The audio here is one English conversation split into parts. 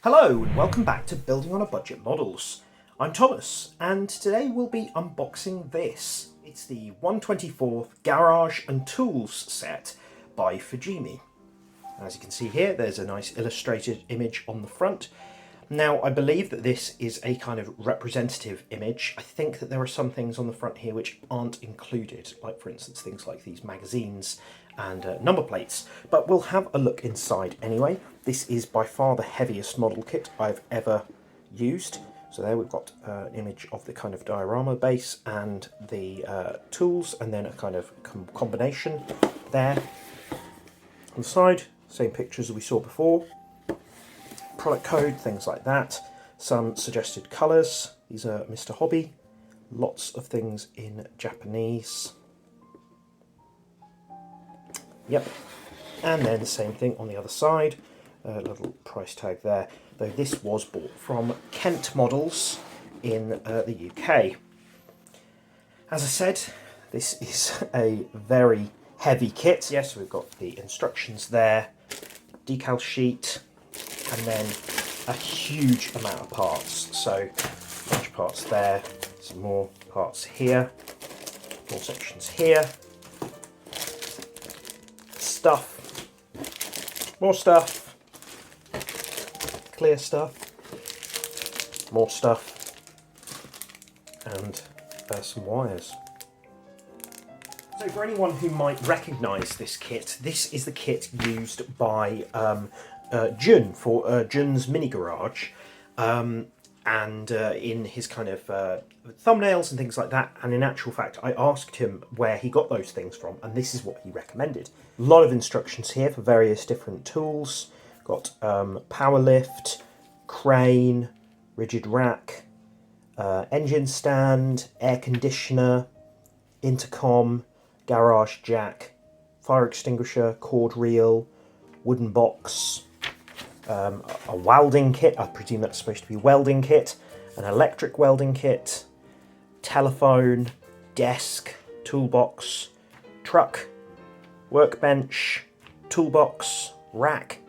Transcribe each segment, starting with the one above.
Hello and welcome back to Building on a Budget Models. I'm Thomas and today we'll be unboxing this. It's the 1/24 Garage and Tools set by Fujimi. As you can see here, there's a nice illustrated image on the front. Now I believe that this is a kind of representative image. I think that there are some things on the front here which aren't included, like for instance things like these magazines and number plates, but we'll have a look inside anyway. This is by far the heaviest model kit I've ever used. So there we've got an image of the kind of diorama base and the tools, and then a kind of combination there. On the side, same pictures as we saw before. Product code, things like that. Some suggested colours. These are Mr. Hobby. Lots of things in Japanese. Yep. And then the same thing on the other side. A little price tag there. Though this was bought from Kent Models in the UK. As I said, this is a very heavy kit. Yes, we've got the instructions there, decal sheet, and then a huge amount of parts. So a bunch of parts there, some more parts here, more sections here, stuff, more stuff, clear stuff, more stuff, and some wires. So for anyone who might recognise this kit, this is the kit used by Jun for Jun's Mini Garage, and in his kind of thumbnails and things like that. And in actual fact, I asked him where he got those things from, and this is what he recommended. A lot of instructions here for various different tools. Got power lift, crane, rigid rack, engine stand, air conditioner, intercom, garage jack, fire extinguisher, cord reel, wooden box, a welding kit, I presume that's supposed to be welding kit, an electric welding kit, telephone, desk, toolbox, truck, workbench, toolbox, rack,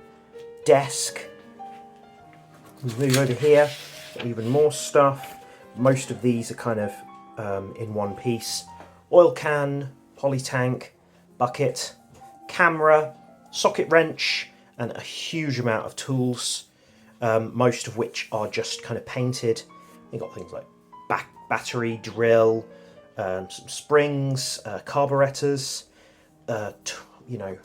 desk. We move over here, got even more stuff. Most of these are kind of in one piece. Oil can, poly tank, bucket, camera, socket wrench, and a huge amount of tools, most of which are just kind of painted. You've got things like battery, drill, some springs, carburetors, you know,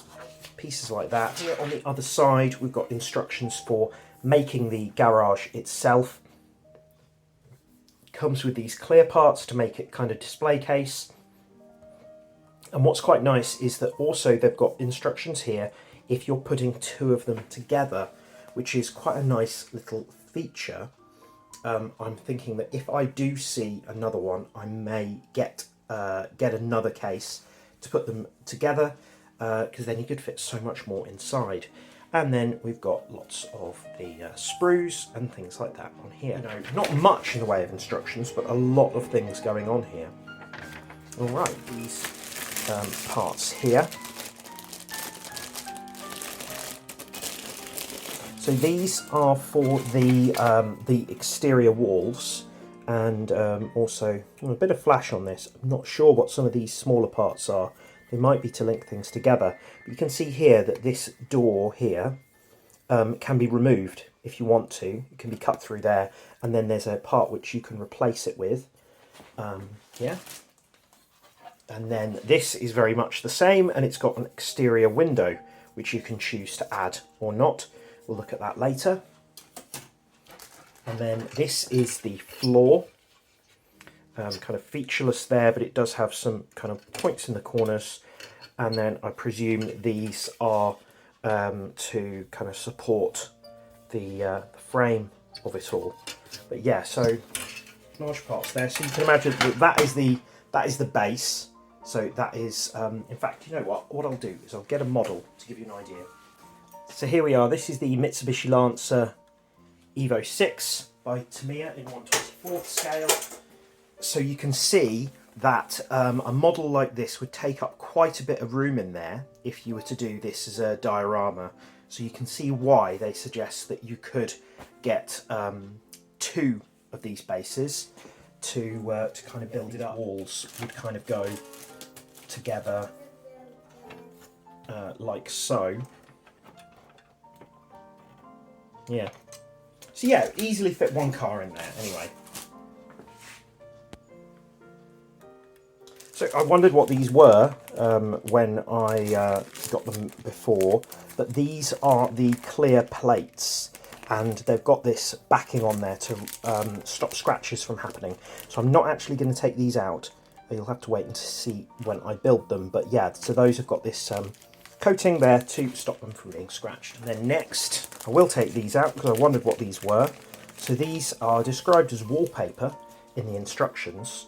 pieces like that. Here on the other side, we've got instructions for making the garage itself. Comes with these clear parts to make it kind of display case. And what's quite nice is that also they've got instructions here if you're putting two of them together, which is quite a nice little feature. I'm thinking that if I do see another one, I may get another case to put them together, because then you could fit so much more inside. And then we've got lots of the sprues and things like that on here. You know, not much in the way of instructions, but a lot of things going on here. All right, these parts here. So these are for the exterior walls, and also a bit of flash on this. I'm not sure what some of these smaller parts are. They might be to link things together. But you can see here that this door here can be removed if you want to. It can be cut through there, and then there's a part which you can replace it with. Yeah. And then this is very much the same, and it's got an exterior window which you can choose to add or not. We'll look at that later. And then this is the floor. Kind of featureless there, but it does have some kind of points in the corners. And then I presume these are to kind of support the frame of it all. But yeah, so large parts there. So you can imagine that is the base. So that is, in fact, you know what I'll do is I'll get a model to give you an idea. So here we are. This is the Mitsubishi Lancer Evo 6 by Tamiya in 1/24 scale. So you can see that a model like this would take up quite a bit of room in there if you were to do this as a diorama. So you can see why they suggest that you could get 2 of these bases to kind of build it up. Walls would kind of go together like so. Yeah. So yeah, easily fit 1 car in there anyway. So I wondered what these were when I got them before, but these are the clear plates, and they've got this backing on there to stop scratches from happening. So I'm not actually going to take these out. You'll have to wait and see when I build them, but yeah, so those have got this coating there to stop them from being scratched. And then next, I will take these out because I wondered what these were. So these are described as wallpaper in the instructions.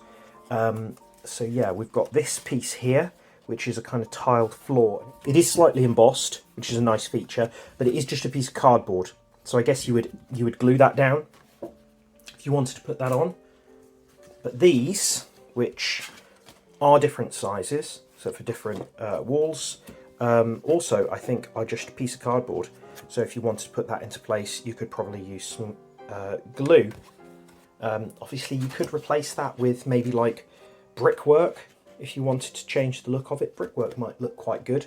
So yeah, we've got this piece here, which is a kind of tiled floor. It is slightly embossed, which is a nice feature, but it is just a piece of cardboard. So I guess you would glue that down if you wanted to put that on. But these, which are different sizes, so for different walls, also I think are just a piece of cardboard. So if you wanted to put that into place, you could probably use some glue. Obviously you could replace that with maybe like brickwork if you wanted to change the look of it. Brickwork might look quite good.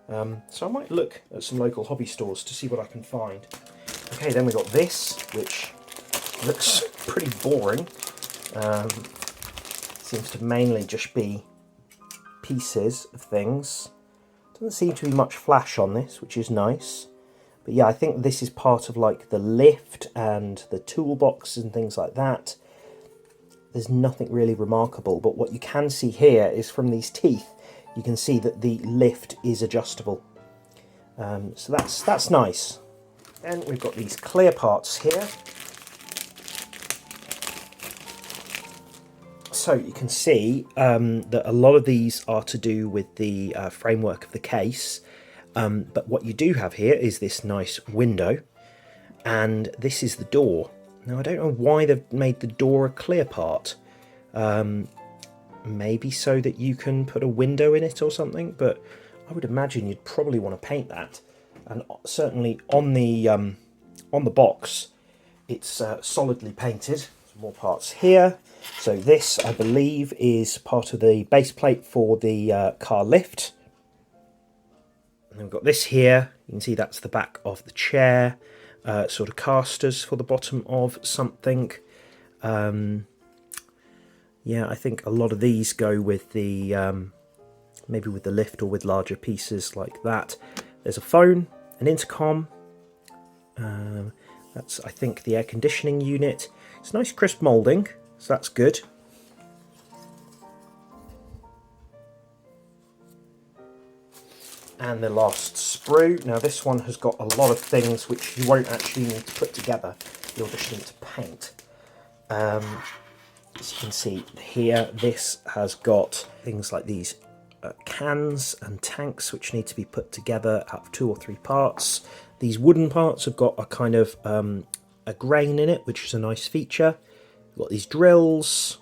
So I might look at some local hobby stores to see what I can find. Okay, then we've got this, which looks pretty boring. Seems to mainly just be pieces of things. Doesn't seem to be much flash on this, which is nice. But yeah, I think this is part of like the lift and the toolbox and things like that. There's nothing really remarkable, but what you can see here is from these teeth, you can see that the lift is adjustable. So that's nice. Then we've got these clear parts here. So you can see that a lot of these are to do with the framework of the case. But what you do have here is this nice window, and this is the door. Now I don't know why they've made the door a clear part. Maybe so that you can put a window in it or something, but I would imagine you'd probably want to paint that. And certainly on the box, it's solidly painted. Some more parts here. So this, I believe, is part of the base plate for the car lift. And then we've got this here. You can see that's the back of the chair. Sort of casters for the bottom of something. Yeah, I think a lot of these go with the maybe with the lift or with larger pieces like that. There's a phone, an intercom. That's, I think, the air conditioning unit. It's nice crisp moulding, so that's good. And the last sprue. Now this one has got a lot of things which you won't actually need to put together. You'll just need to paint. As you can see here, this has got things like these cans and tanks which need to be put together out of 2 or 3 parts. These wooden parts have got a kind of a grain in it, which is a nice feature. We've got these drills,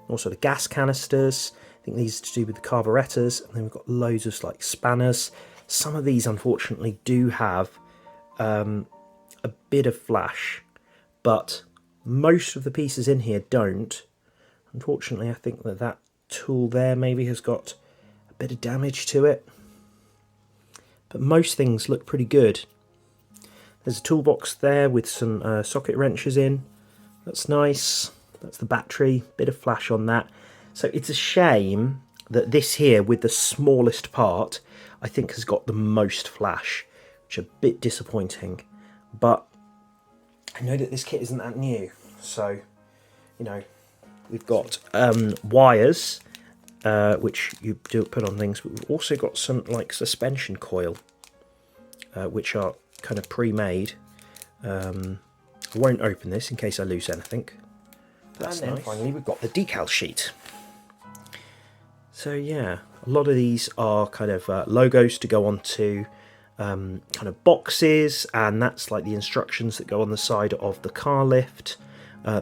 also the gas canisters. I think these are to do with the carburetors, and then we've got loads of like spanners. Some of these unfortunately do have a bit of flash, but most of the pieces in here don't. Unfortunately, I think that tool there maybe has got a bit of damage to it, but most things look pretty good. There's a toolbox there with some socket wrenches in. That's nice. That's the battery, bit of flash on that. So it's a shame that this here, with the smallest part, I think has got the most flash, which is a bit disappointing. But I know that this kit isn't that new, so, you know, we've got wires, which you do put on things, but we've also got some, like, suspension coil, which are kind of pre-made. I won't open this in case I lose anything. That's nice. And then finally we've got the decal sheet. So yeah, a lot of these are kind of logos to go onto kind of boxes, and that's like the instructions that go on the side of the car lift.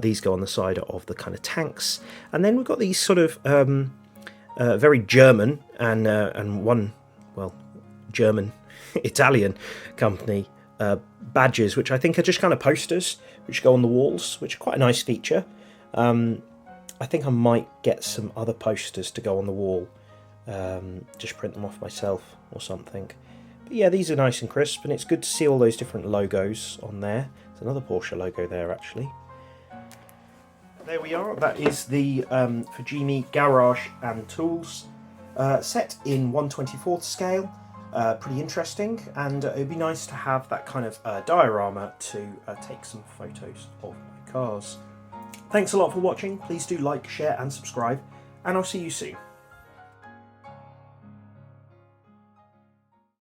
These go on the side of the kind of tanks, and then we've got these sort of very German and one, well, German Italian company badges, which I think are just kind of posters which go on the walls, which are quite a nice feature. I think I might get some other posters to go on the wall, just print them off myself or something. But yeah, these are nice and crisp, and it's good to see all those different logos on there. There's another Porsche logo there actually. There we are, that is the Fujimi Garage Tools set in 1/24 scale. Pretty interesting, and it would be nice to have that kind of diorama to take some photos of my cars. Thanks a lot for watching. Please do like, share and subscribe, and I'll see you soon.